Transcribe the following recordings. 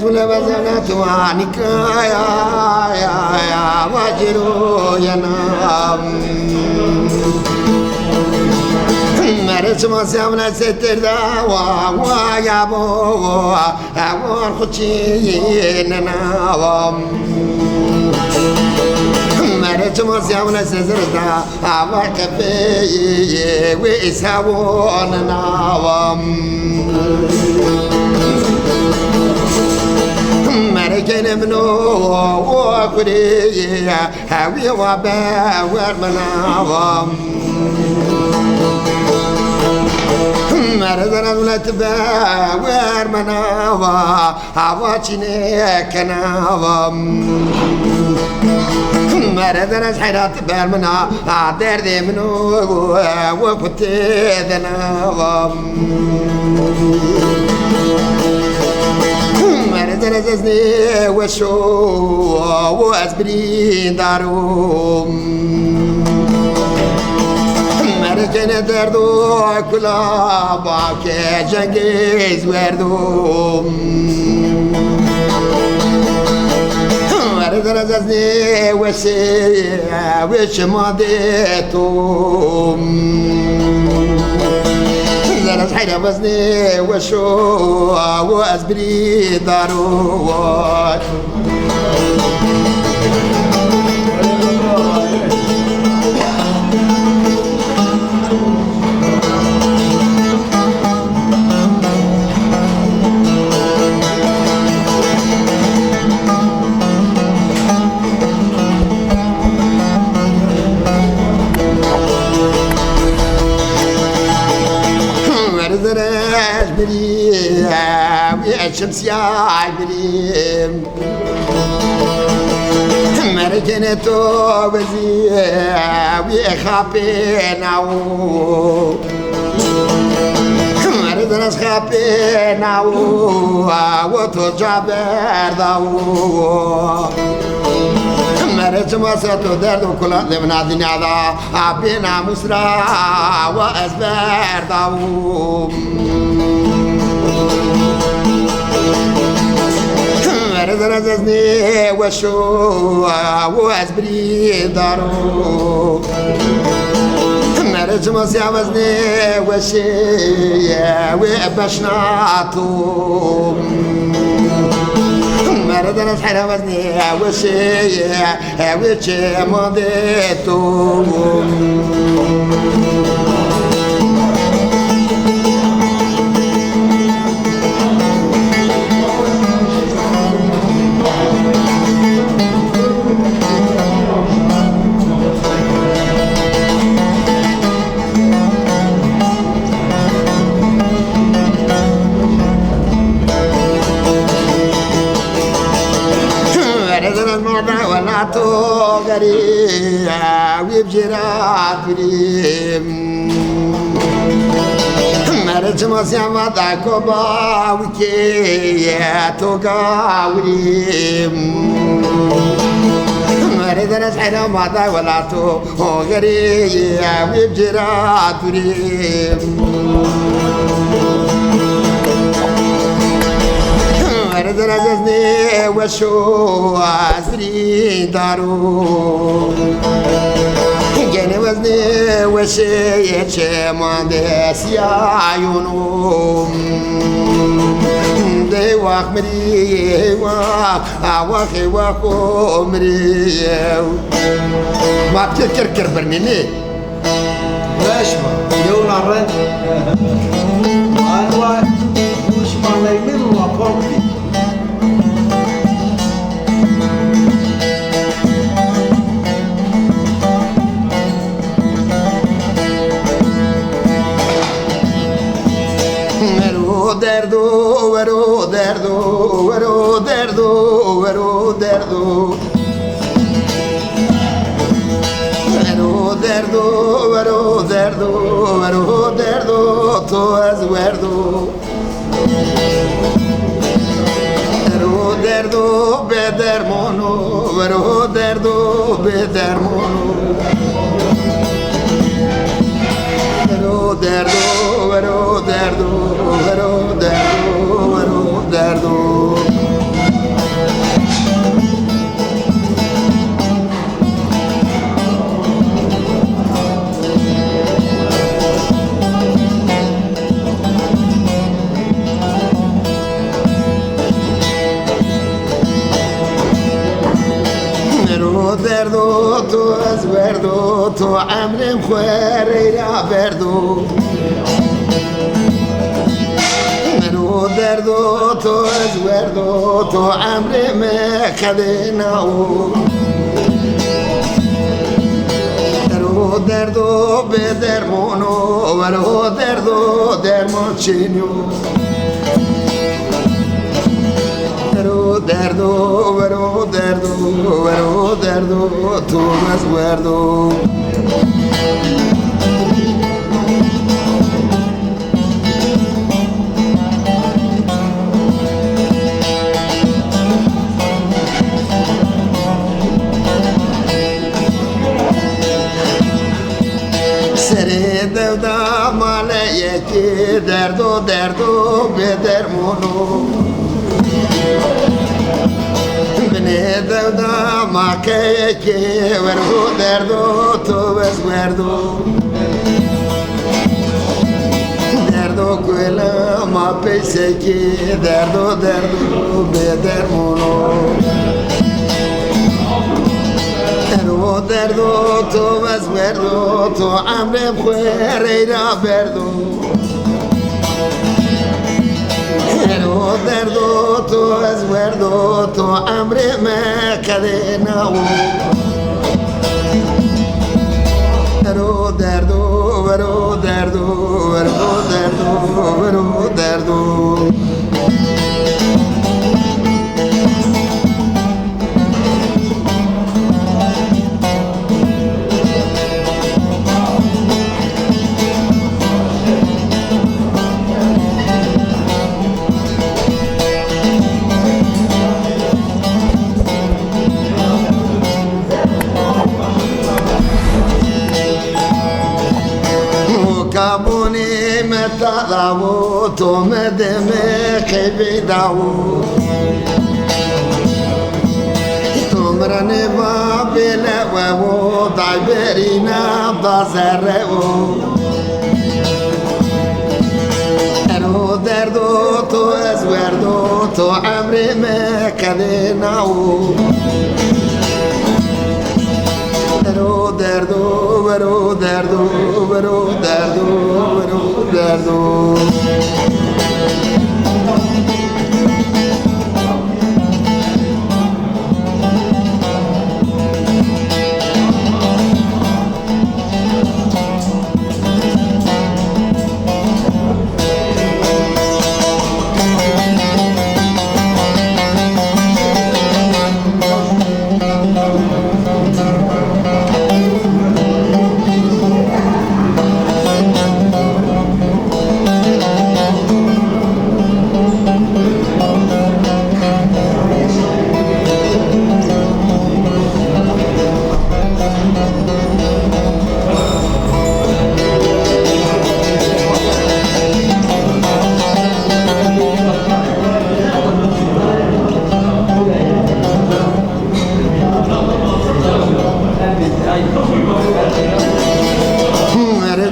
ولا بزنات وعنك يا واجرو ينام مرس ما سامنا ستر دوا يا بو أقول خشين نام مرس ما سامنا ستر دوا كفي ويساون نام مركين منو وقري هاوي وبا ورمناهم مرزنا ولت با ورمناوا هاواتشيني كناهم مرزنا سحرات بالمنا دردي منو وفتي ذناهم مرزنا ززني وشو واسبرين داروم مركنا دردو كلا باكي جنگيز وردوم مرزنا ززني وش ماضيتوم زرز حيرا وزني وشو واسبري داروات زراج بريم يا الشمس يا بريم مركنتو بزيم يا خابيناو مرزنا خابيناو وتجابر داو مرت مساتو درد وكل من الدنيا ذا عبينا مسرا وأسبر داوم مرت رزني وشو وأسبري دارو مرت مسيا وزني وشي وبشناتو مرزنا سحر وزني وشي مضيتو ولا توغري ويبجرات بريم مرت مسيا مداكو باوكي توغاوريم مرت رسحنا مدا ولا توغري ويبجرات بريم مرزنا ززني وشو عزري دارو جاني وزني وشي مهندس يا عيونهم دي واخ مري واخي واخو مري ما بتكركر برنيني ليش ما يوم الرد أنا وش ما نيمين وقومي ورو درdo تو از وردو درdo به درمانو ورو درdo به درمانو ورو درdo دردو تو از وردو تو عمرم خوری را بردو دردو تو ازوردو تو عمر مخدناو درو دردو به درمونو ورو دردو درمان چینیو درو دردو ورو دردو تو ازوردو سری دودا ماله یکی دردو به درمونو بنی دودا ماکه یکی ورگو دردو تو بس وردو دردو کولا ما پیسه کی دردو به درمونو دردو تو بس بردو تو عمرم خویری را بردو دردو تو بس بردو تو عمرم کده ناو دردو كابوني متى داو تو مدمي خيبي داو تمرني ما بلا وو دايبرينا بازرو انو دردو تو ازوردو تو عمري ما كدناو دردو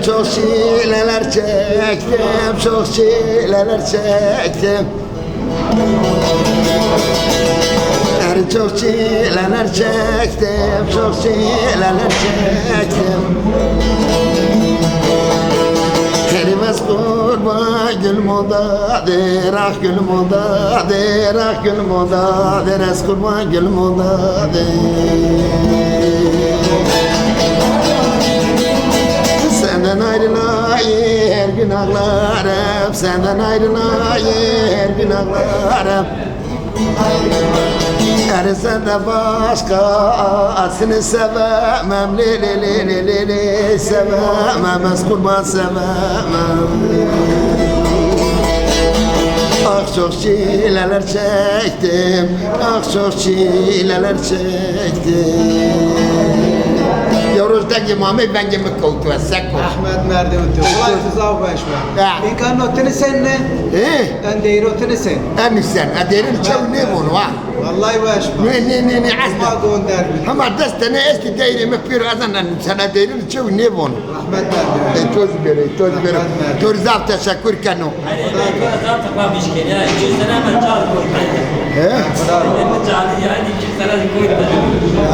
Çok çileler çektim, çok çileler çektim. Çok çileler çektim, çok çileler çektim. Kelimez kurban gül modadır, ah gül modadır, ah gül modadır, es kurban gül modadır. Senden ayrılayım her gün ağlarım, senden ayrılayım her gün ağlarım. Her sende başkasını sevemem, li li li li li li sevemem, es kurban sevemem. Ah çok çileler çektim, ah çok çileler çektim. Yoruzdaki mami ben gibi koltuğa sekko. Ahmet nerede oturuyor? Kolay tuzağı başma. İlk anlatını sen ne? Ben değil otunu sen. Emi sen, aderin çav ne bunu ha? Vallahi başma. Ne Asma asla. gönder bir. Ama destene eski deyrimi pür azanan sen aderin çav ne bunu? Ahmet nerede? Toz bere. Torzav teşekkür kanu. Hayır, ben zaten takmamış ki ya. 200 sene hemen çağır koymayın. He? Ben çağır yani 200 sene koymayın.